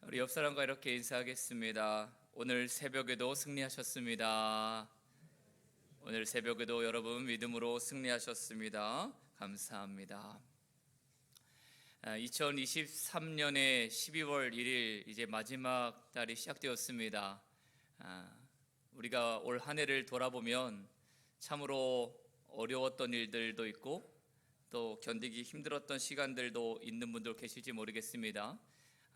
우리 옆 사람과 이렇게 인사하겠습니다. 오늘 새벽에도 승리하셨습니다. 오늘 새벽에도 여러분 믿음으로 승리하셨습니다. 감사합니다. 2023년의 12월 1일 이제 마지막 달이 시작되었습니다. 우리가 올 한 해를 돌아보면 참으로 어려웠던 일들도 있고 또 견디기 힘들었던 시간들도 있는 분들 계실지 모르겠습니다.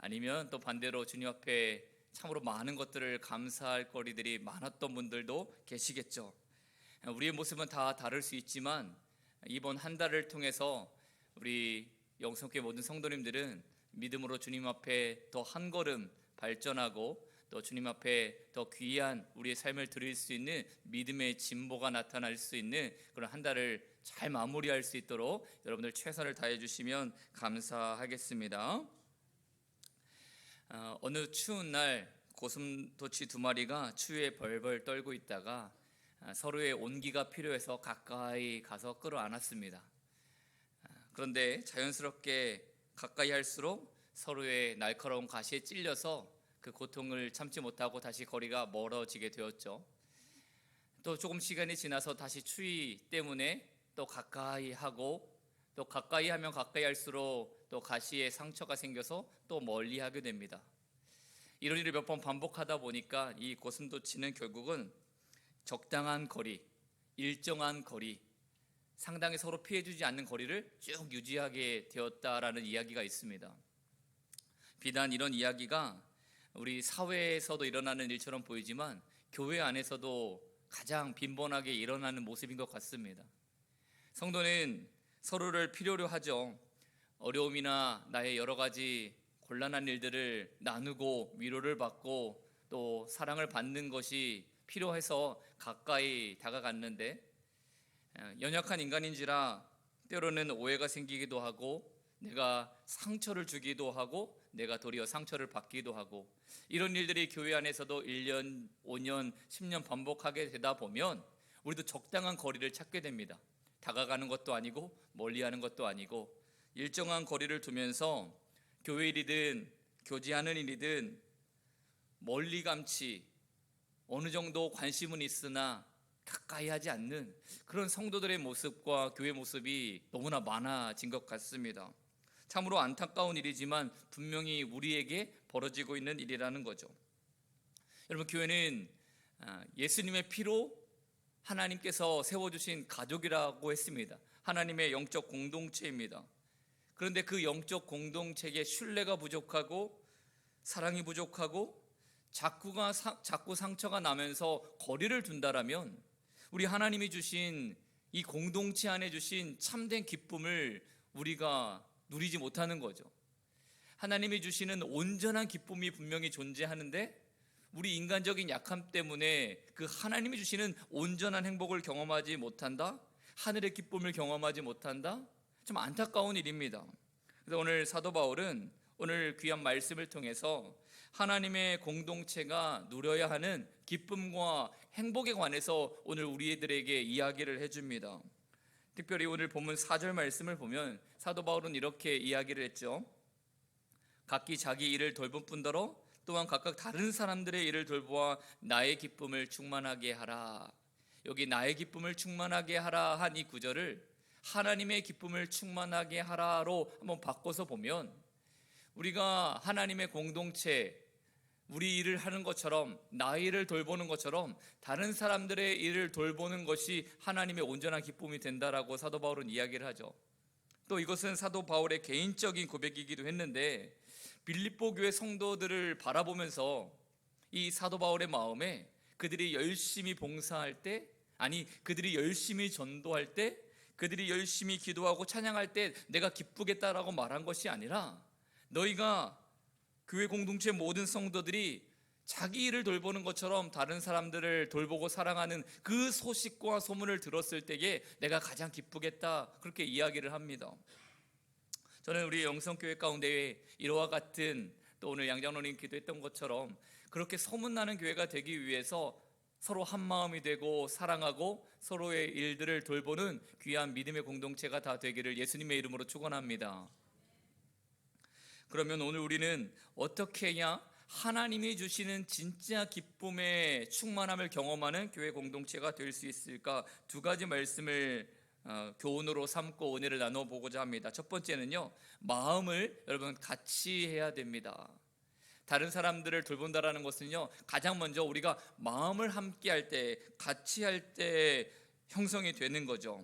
아니면 또 반대로 주님 앞에 참으로 많은 것들을 감사할 거리들이 많았던 분들도 계시겠죠. 우리의 모습은 다 다를 수 있지만 이번 한 달을 통해서 우리 영성교회 모든 성도님들은 믿음으로 주님 앞에 더 한 걸음 발전하고 또 주님 앞에 더 귀한 우리의 삶을 드릴 수 있는 믿음의 진보가 나타날 수 있는 그런 한 달을 잘 마무리할 수 있도록 여러분들 최선을 다해 주시면 감사하겠습니다. 어느 추운 날 고슴도치 두 마리가 추위에 벌벌 떨고 있다가 서로의 온기가 필요해서 가까이 가서 끌어안았습니다. 그런데 자연스럽게 가까이 할수록 서로의 날카로운 가시에 찔려서 그 고통을 참지 못하고 다시 거리가 멀어지게 되었죠. 또 조금 시간이 지나서 다시 추위 때문에 또 가까이 하고 또 가까이 하면 가까이 할수록 또 가시에 상처가 생겨서 또 멀리 하게 됩니다. 이런 일을 몇 번 반복하다 보니까 이 고슴도치는 결국은 적당한 거리, 일정한 거리, 상당히 서로 피해주지 않는 거리를 쭉 유지하게 되었다라는 이야기가 있습니다. 비단 이런 이야기가 우리 사회에서도 일어나는 일처럼 보이지만 교회 안에서도 가장 빈번하게 일어나는 모습인 것 같습니다. 성도는 서로를 필요로 하죠. 어려움이나 나의 여러 가지 곤란한 일들을 나누고 위로를 받고 또 사랑을 받는 것이 필요해서 가까이 다가갔는데 연약한 인간인지라 때로는 오해가 생기기도 하고 내가 상처를 주기도 하고 내가 도리어 상처를 받기도 하고 이런 일들이 교회 안에서도 1년, 5년, 10년 반복하게 되다 보면 우리도 적당한 거리를 찾게 됩니다. 다가가는 것도 아니고 멀리하는 것도 아니고 일정한 거리를 두면서 교회 일이든 교제하는 일이든 멀리감치 어느 정도 관심은 있으나 가까이 하지 않는 그런 성도들의 모습과 교회 모습이 너무나 많아진 것 같습니다. 참으로 안타까운 일이지만 분명히 우리에게 벌어지고 있는 일이라는 거죠. 여러분, 교회는 예수님의 피로 하나님께서 세워주신 가족이라고 했습니다. 하나님의 영적 공동체입니다. 그런데 그 영적 공동체에 신뢰가 부족하고 사랑이 부족하고 자꾸 상처가 나면서 거리를 둔다라면 우리 하나님이 주신 이 공동체 안에 주신 참된 기쁨을 우리가 누리지 못하는 거죠. 하나님이 주시는 온전한 기쁨이 분명히 존재하는데 우리 인간적인 약함 때문에 그 하나님이 주시는 온전한 행복을 경험하지 못한다? 하늘의 기쁨을 경험하지 못한다? 좀 안타까운 일입니다. 그래서 오늘 사도 바울은 오늘 귀한 말씀을 통해서 하나님의 공동체가 누려야 하는 기쁨과 행복에 관해서 오늘 우리들에게 이야기를 해줍니다. 특별히 오늘 본문 4절 말씀을 보면 사도 바울은 이렇게 이야기를 했죠. 각기 자기 일을 돌볼 뿐더러 또한 각각 다른 사람들의 일을 돌보아 나의 기쁨을 충만하게 하라. 여기 나의 기쁨을 충만하게 하라 한 이 구절을 하나님의 기쁨을 충만하게 하라로 한번 바꿔서 보면 우리가 하나님의 공동체, 우리 일을 하는 것처럼 나의 일을 돌보는 것처럼 다른 사람들의 일을 돌보는 것이 하나님의 온전한 기쁨이 된다라고 사도 바울은 이야기를 하죠. 또 이것은 사도 바울의 개인적인 고백이기도 했는데 빌립보 교회 성도들을 바라보면서 이 사도 바울의 마음에 그들이 열심히 봉사할 때, 아니 그들이 열심히 전도할 때, 그들이 열심히 기도하고 찬양할 때 내가 기쁘겠다라고 말한 것이 아니라 너희가 교회 공동체 모든 성도들이 자기 일을 돌보는 것처럼 다른 사람들을 돌보고 사랑하는 그 소식과 소문을 들었을 때에 내가 가장 기쁘겠다, 그렇게 이야기를 합니다. 저는 우리 영성교회 가운데 이와 같은 또 오늘 양장로님 기도했던 것처럼 그렇게 소문나는 교회가 되기 위해서 서로 한마음이 되고 사랑하고 서로의 일들을 돌보는 귀한 믿음의 공동체가 다 되기를 예수님의 이름으로 축원합니다. 그러면 오늘 우리는 어떻게 해야 하나님이 주시는 진짜 기쁨의 충만함을 경험하는 교회 공동체가 될 수 있을까? 두 가지 말씀을 교훈으로 삼고 은혜를 나눠보고자 합니다. 첫 번째는요, 마음을 여러분 같이 해야 됩니다. 다른 사람들을 돌본다라는 것은요, 가장 먼저 우리가 마음을 함께 할 때, 같이 할 때 형성이 되는 거죠.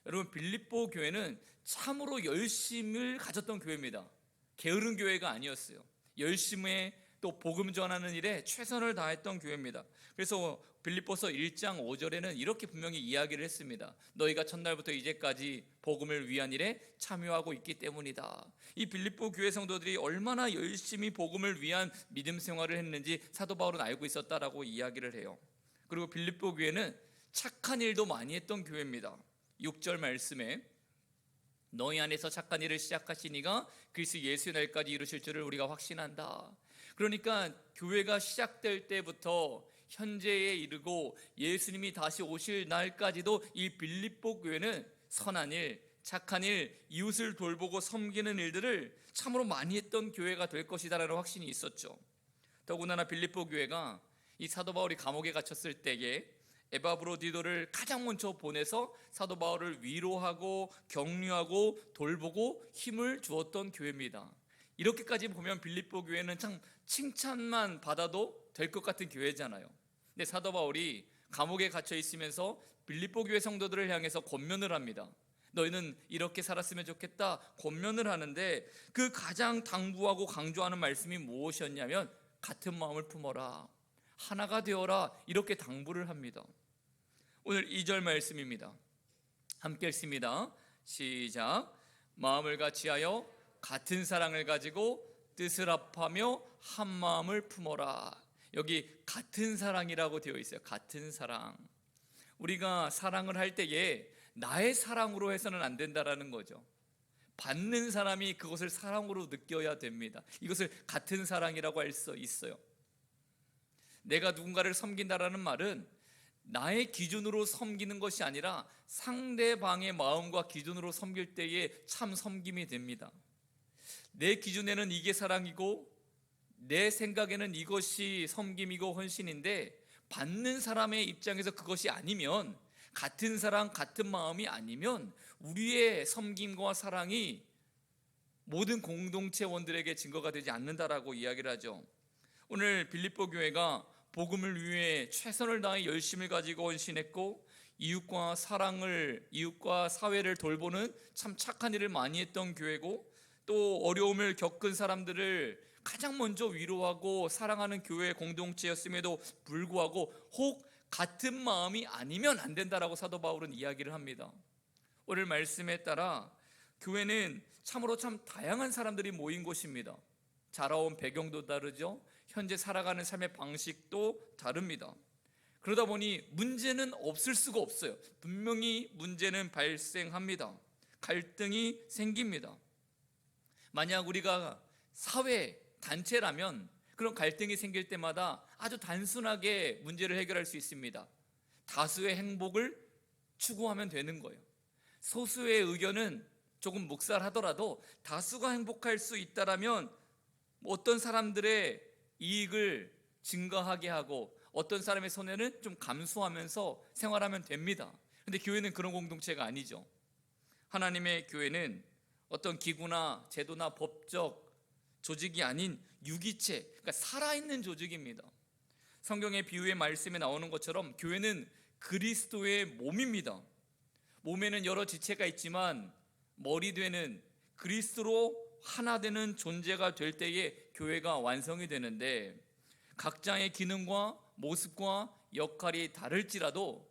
여러분, 빌립보 교회는 참으로 열심을 가졌던 교회입니다. 게으른 교회가 아니었어요. 열심에 또 복음 전하는 일에 최선을 다했던 교회입니다. 그래서 빌립보서 1장 5절에는 이렇게 분명히 이야기를 했습니다. 너희가 첫날부터 이제까지 복음을 위한 일에 참여하고 있기 때문이다. 이 빌립보 교회 성도들이 얼마나 열심히 복음을 위한 믿음 생활을 했는지 사도 바울은 알고 있었다라고 이야기를 해요. 그리고 빌립보 교회는 착한 일도 많이 했던 교회입니다. 6절 말씀에 너희 안에서 착한 일을 시작하시니가 그리스도 예수의 날까지 이루실 줄을 우리가 확신한다. 그러니까 교회가 시작될 때부터 현재에 이르고 예수님이 다시 오실 날까지도 이 빌립보 교회는 선한 일, 착한 일, 이웃을 돌보고 섬기는 일들을 참으로 많이 했던 교회가 될 것이다라는 확신이 있었죠. 더군다나 빌립보 교회가 이 사도 바울이 감옥에 갇혔을 때에 에바브로디도를 가장 먼저 보내서 사도 바울을 위로하고 격려하고 돌보고 힘을 주었던 교회입니다. 이렇게까지 보면 빌립보 교회는 참 칭찬만 받아도 될 것 같은 교회잖아요. 근데 사도 바울이 감옥에 갇혀 있으면서 빌립보 교회 성도들을 향해서 권면을 합니다. 너희는 이렇게 살았으면 좋겠다 권면을 하는데 그 가장 당부하고 강조하는 말씀이 무엇이었냐면 같은 마음을 품어라, 하나가 되어라, 이렇게 당부를 합니다. 오늘 2절 말씀입니다. 함께 읽습니다. 시작. 마음을 같이하여 같은 사랑을 가지고 뜻을 합하며 한 마음을 품어라. 여기 같은 사랑이라고 되어 있어요. 같은 사랑. 우리가 사랑을 할 때에 나의 사랑으로 해서는 안 된다라는 거죠. 받는 사람이 그것을 사랑으로 느껴야 됩니다. 이것을 같은 사랑이라고 할 수 있어요. 내가 누군가를 섬긴다라는 말은 나의 기준으로 섬기는 것이 아니라 상대방의 마음과 기준으로 섬길 때에 참 섬김이 됩니다. 내 기준에는 이게 사랑이고 내 생각에는 이것이 섬김이고 헌신인데 받는 사람의 입장에서 그것이 아니면, 같은 사랑 같은 마음이 아니면 우리의 섬김과 사랑이 모든 공동체원들에게 증거가 되지 않는다라고 이야기를 하죠. 오늘 빌립보 교회가 복음을 위해 최선을 다해 열심을 가지고 헌신했고 이웃과 사회를 돌보는 참 착한 일을 많이 했던 교회고, 또 어려움을 겪은 사람들을 가장 먼저 위로하고 사랑하는 교회 공동체였음에도 불구하고 혹 같은 마음이 아니면 안 된다라고 사도 바울은 이야기를 합니다. 오늘 말씀에 따라 교회는 참으로 참 다양한 사람들이 모인 곳입니다. 자라온 배경도 다르죠. 현재 살아가는 삶의 방식도 다릅니다. 그러다 보니 문제는 없을 수가 없어요. 분명히 문제는 발생합니다. 갈등이 생깁니다. 만약 우리가 사회, 단체라면 그런 갈등이 생길 때마다 아주 단순하게 문제를 해결할 수 있습니다. 다수의 행복을 추구하면 되는 거예요. 소수의 의견은 조금 묵살하더라도 다수가 행복할 수 있다라면 어떤 사람들의 이익을 증가하게 하고 어떤 사람의 손해는 좀 감수하면서 생활하면 됩니다. 그런데 교회는 그런 공동체가 아니죠. 하나님의 교회는 어떤 기구나 제도나 법적 조직이 아닌 유기체, 그러니까 살아있는 조직입니다. 성경의 비유의 말씀에 나오는 것처럼 교회는 그리스도의 몸입니다. 몸에는 여러 지체가 있지만 머리 되는 그리스도로 하나 되는 존재가 될 때에 교회가 완성이 되는데, 각자의 기능과 모습과 역할이 다를지라도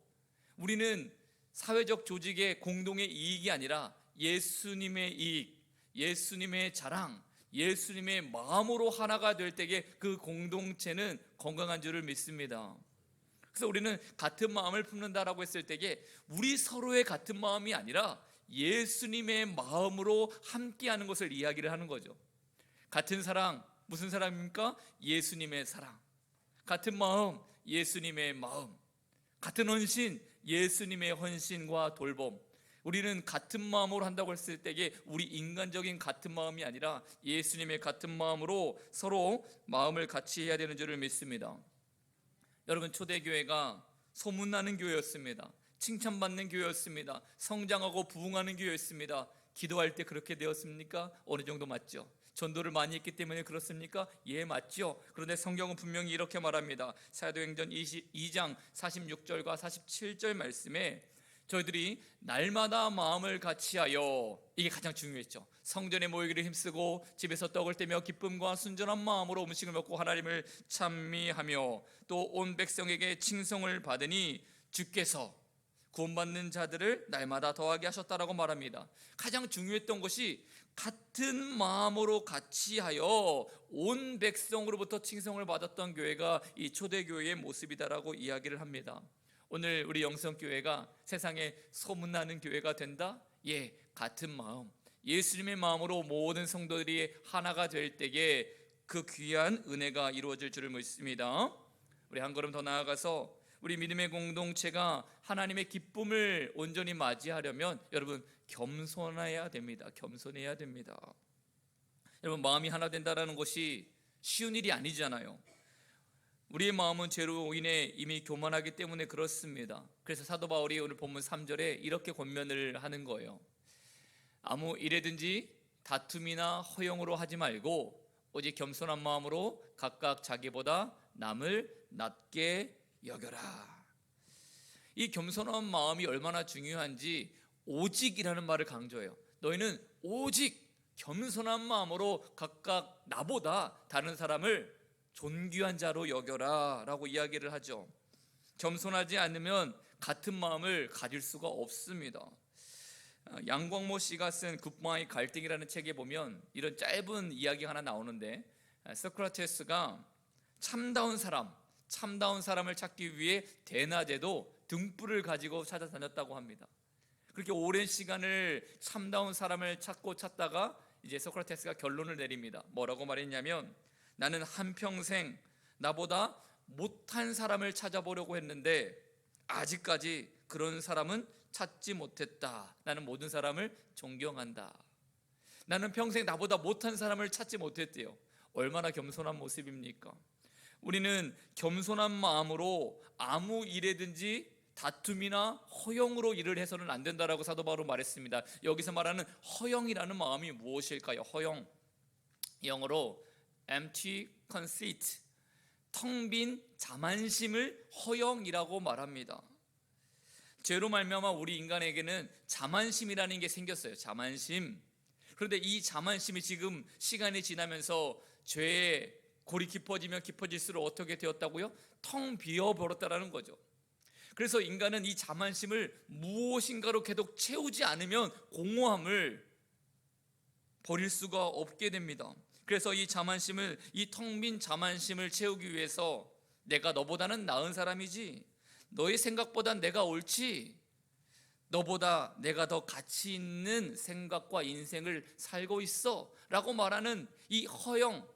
우리는 사회적 조직의 공동의 이익이 아니라 예수님의 이익, 예수님의 자랑, 예수님의 마음으로 하나가 될 때에 그 공동체는 건강한 줄을 믿습니다. 그래서 우리는 같은 마음을 품는다라고 했을 때에 우리 서로의 같은 마음이 아니라 예수님의 마음으로 함께하는 것을 이야기를 하는 거죠. 같은 사랑, 무슨 사랑입니까? 예수님의 사랑. 같은 마음, 예수님의 마음. 같은 헌신, 예수님의 헌신과 돌봄. 우리는 같은 마음으로 한다고 했을 때에 우리 인간적인 같은 마음이 아니라 예수님의 같은 마음으로 서로 마음을 같이 해야 되는 줄을 믿습니다. 여러분, 초대교회가 소문나는 교회였습니다. 칭찬받는 교회였습니다. 성장하고 부흥하는 교회였습니다. 기도할 때 그렇게 되었습니까? 어느 정도 맞죠? 전도를 많이 했기 때문에 그렇습니까? 예, 맞죠. 그런데 성경은 분명히 이렇게 말합니다. 사도행전 22장 46절과 47절 말씀에 저희들이 날마다 마음을 같이하여, 이게 가장 중요했죠. 성전에 모이기를 힘쓰고 집에서 떡을 떼며 기쁨과 순전한 마음으로 음식을 먹고 하나님을 찬미하며 또 온 백성에게 칭송을 받으니 주께서 구원받는 자들을 날마다 더하게 하셨다라고 말합니다. 가장 중요했던 것이 같은 마음으로 같이하여 온 백성으로부터 칭송을 받았던 교회가 이 초대교회의 모습이다라고 이야기를 합니다. 오늘 우리 영성교회가 세상에 소문나는 교회가 된다? 예, 같은 마음, 예수님의 마음으로 모든 성도들이 하나가 될 때에 그 귀한 은혜가 이루어질 줄을 믿습니다. 우리 한 걸음 더 나아가서 우리 믿음의 공동체가 하나님의 기쁨을 온전히 맞이하려면 여러분 겸손해야 됩니다. 겸손해야 됩니다. 여러분, 마음이 하나 된다는 것이 쉬운 일이 아니잖아요. 우리의 마음은 죄로 인해 이미 교만하기 때문에 그렇습니다. 그래서 사도 바울이 오늘 본문 3절에 이렇게 권면을 하는 거예요. 아무 일에든지 다툼이나 허용으로 하지 말고 오직 겸손한 마음으로 각각 자기보다 남을 낮게 여겨라. 이 겸손한 마음이 얼마나 중요한지 오직이라는 말을 강조해요. 너희는 오직 겸손한 마음으로 각각 나보다 다른 사람을 존귀한 자로 여겨라 라고 이야기를 하죠. 겸손하지 않으면 같은 마음을 가질 수가 없습니다. 양광모 씨가 쓴 굿바이 갈등이라는 책에 보면 이런 짧은 이야기가 하나 나오는데, 소크라테스가 참다운 사람을 찾기 위해 대낮에도 등불을 가지고 찾아다녔다고 합니다. 그렇게 오랜 시간을 참다운 사람을 찾다가 이제 소크라테스가 결론을 내립니다. 뭐라고 말했냐면, 나는 한평생 나보다 못한 사람을 찾아보려고 했는데 아직까지 그런 사람은 찾지 못했다. 나는 모든 사람을 존경한다. 나는 평생 나보다 못한 사람을 찾지 못했대요. 얼마나 겸손한 모습입니까? 우리는 겸손한 마음으로 아무 일에든지 다툼이나 허용으로 일을 해서는 안 된다라고 사도 바울은 말했습니다. 여기서 말하는 허용이라는 마음이 무엇일까요? 허용, 영어로 empty conceit, 텅 빈 자만심을 허용이라고 말합니다. 죄로 말미암아 우리 인간에게는 자만심이라는 게 생겼어요. 자만심. 그런데 이 자만심이 지금 시간이 지나면서 죄의 골이 깊어지면 깊어질수록 어떻게 되었다고요? 텅 비어버렸다라는 거죠. 그래서 인간은 이 자만심을 무엇인가로 계속 채우지 않으면 공허함을 버릴 수가 없게 됩니다. 그래서 이 자만심을, 이 텅 빈 자만심을 채우기 위해서 내가 너보다는 나은 사람이지, 너의 생각보단 내가 옳지, 너보다 내가 더 가치 있는 생각과 인생을 살고 있어 라고 말하는 이 허영,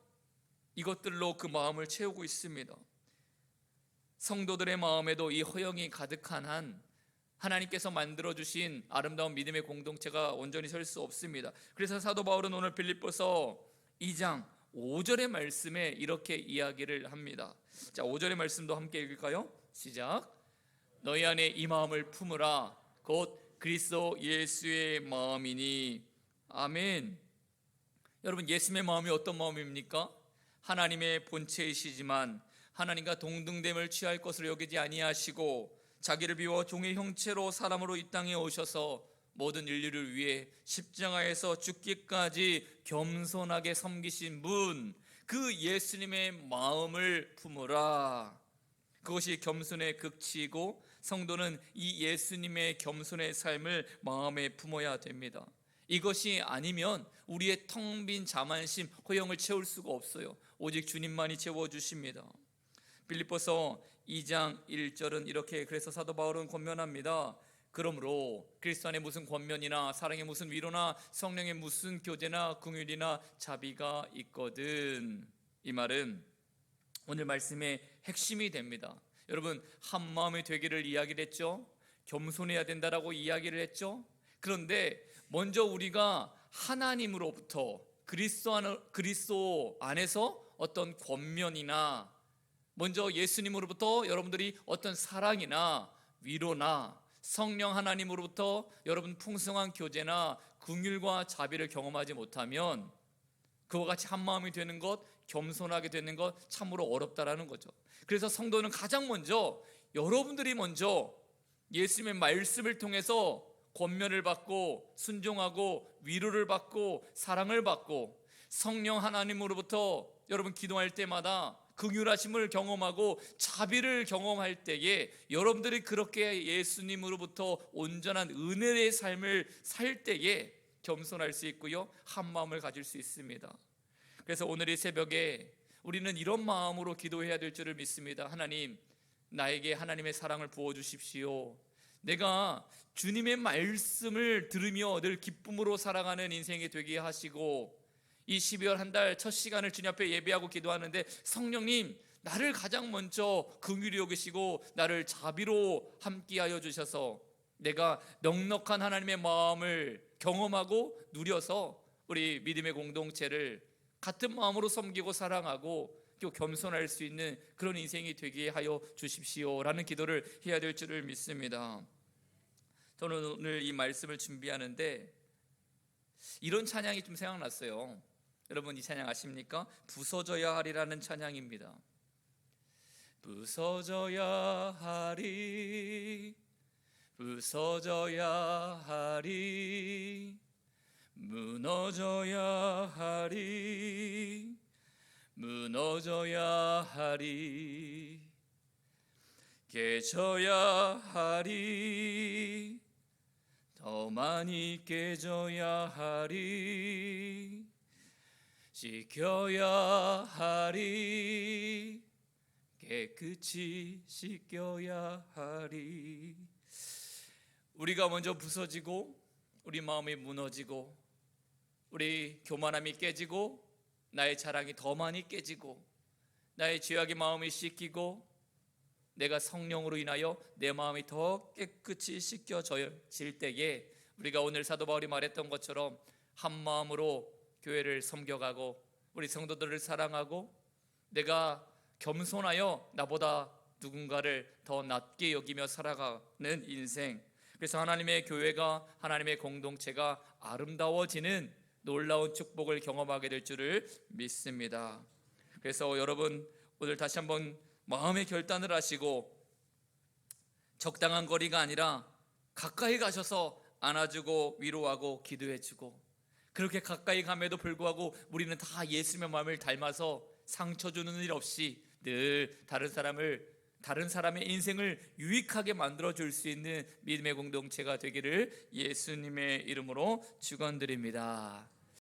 이것들로 그 마음을 채우고 있습니다. 성도들의 마음에도 이 허영이 가득한 한 하나님께서 만들어주신 아름다운 믿음의 공동체가 온전히 설 수 없습니다. 그래서 사도 바울은 오늘 빌립보서 2장 5절의 말씀에 이렇게 이야기를 합니다. 자, 5절의 말씀도 함께 읽을까요? 시작. 너희 안에 이 마음을 품으라. 곧 그리스도 예수의 마음이니. 아멘. 여러분, 예수님의 마음이 어떤 마음입니까? 하나님의 본체이시지만 하나님과 동등됨을 취할 것으로 여기지 아니하시고 자기를 비워 종의 형체로 사람으로 이 땅에 오셔서 모든 인류를 위해 십자가에서 죽기까지 겸손하게 섬기신 분, 그 예수님의 마음을 품으라. 그것이 겸손의 극치이고 성도는 이 예수님의 겸손의 삶을 마음에 품어야 됩니다. 이것이 아니면 우리의 텅 빈 자만심, 허영을 채울 수가 없어요. 오직 주님만이 채워주십니다. 빌립보서 2장 1절은 이렇게, 그래서 사도 바울은 권면합니다. 그러므로 그리스도 안에 무슨 권면이나 사랑의 무슨 위로나 성령의 무슨 교제나 긍휼이나 자비가 있거든. 이 말은 오늘 말씀의 핵심이 됩니다. 여러분, 한 마음이 되기를 이야기를 했죠. 겸손해야 된다라고 이야기를 했죠. 그런데 먼저 우리가 하나님으로부터 그리스도 안에서 어떤 권면이나 먼저 예수님으로부터 여러분들이 어떤 사랑이나 위로나 성령 하나님으로부터 여러분 풍성한 교제나 긍휼과 자비를 경험하지 못하면 그와 같이 한 마음이 되는 것, 겸손하게 되는 것 참으로 어렵다라는 거죠. 그래서 성도는 가장 먼저 여러분들이 먼저 예수님의 말씀을 통해서 권면을 받고 순종하고 위로를 받고 사랑을 받고 성령 하나님으로부터 여러분 기도할 때마다 긍휼하심을 경험하고 자비를 경험할 때에 여러분들이 그렇게 예수님으로부터 온전한 은혜의 삶을 살 때에 겸손할 수 있고요, 한 마음을 가질 수 있습니다. 그래서 오늘 이 새벽에 우리는 이런 마음으로 기도해야 될 줄을 믿습니다. 하나님, 나에게 하나님의 사랑을 부어주십시오. 내가 주님의 말씀을 들으며 늘 기쁨으로 살아가는 인생이 되게 하시고, 이 12월 한 달 첫 시간을 주님 앞에 예배하고 기도하는데 성령님, 나를 가장 먼저 긍휼히 여기시고 나를 자비로 함께하여 주셔서 내가 넉넉한 하나님의 마음을 경험하고 누려서 우리 믿음의 공동체를 같은 마음으로 섬기고 사랑하고 또 겸손할 수 있는 그런 인생이 되게 하여 주십시오라는 기도를 해야 될 줄을 믿습니다. 저는 오늘 이 말씀을 준비하는데 이런 찬양이 좀 생각났어요. 여러분 이 찬양 아십니까? 부서져야 하리라는 찬양입니다. 부서져야 하리, 부서져야 하리, 무너져야 하리, 무너져야 하리, 깨져야 하리, 더 많이 깨져야 하리, 씻겨야 하리, 깨끗이 씻겨야 하리. 우리가 먼저 부서지고 우리 마음이 무너지고 우리 교만함이 깨지고 나의 자랑이 더 많이 깨지고 나의 죄악의 마음이 씻기고 내가 성령으로 인하여 내 마음이 더 깨끗이 씻겨질 때에 우리가 오늘 사도 바울이 말했던 것처럼 한 마음으로 교회를 섬겨가고 우리 성도들을 사랑하고 내가 겸손하여 나보다 누군가를 더 낮게 여기며 살아가는 인생, 그래서 하나님의 교회가 하나님의 공동체가 아름다워지는 놀라운 축복을 경험하게 될 줄을 믿습니다. 그래서 여러분 오늘 다시 한번 마음의 결단을 하시고 적당한 거리가 아니라 가까이 가셔서 안아주고 위로하고 기도해주고, 그렇게 가까이 감에도 불구하고 우리는 다 예수님의 마음을 닮아서 상처 주는 일 없이 늘 다른 사람의 인생을 유익하게 만들어줄 수 있는 믿음의 공동체가 되기를 예수님의 이름으로 축원드립니다.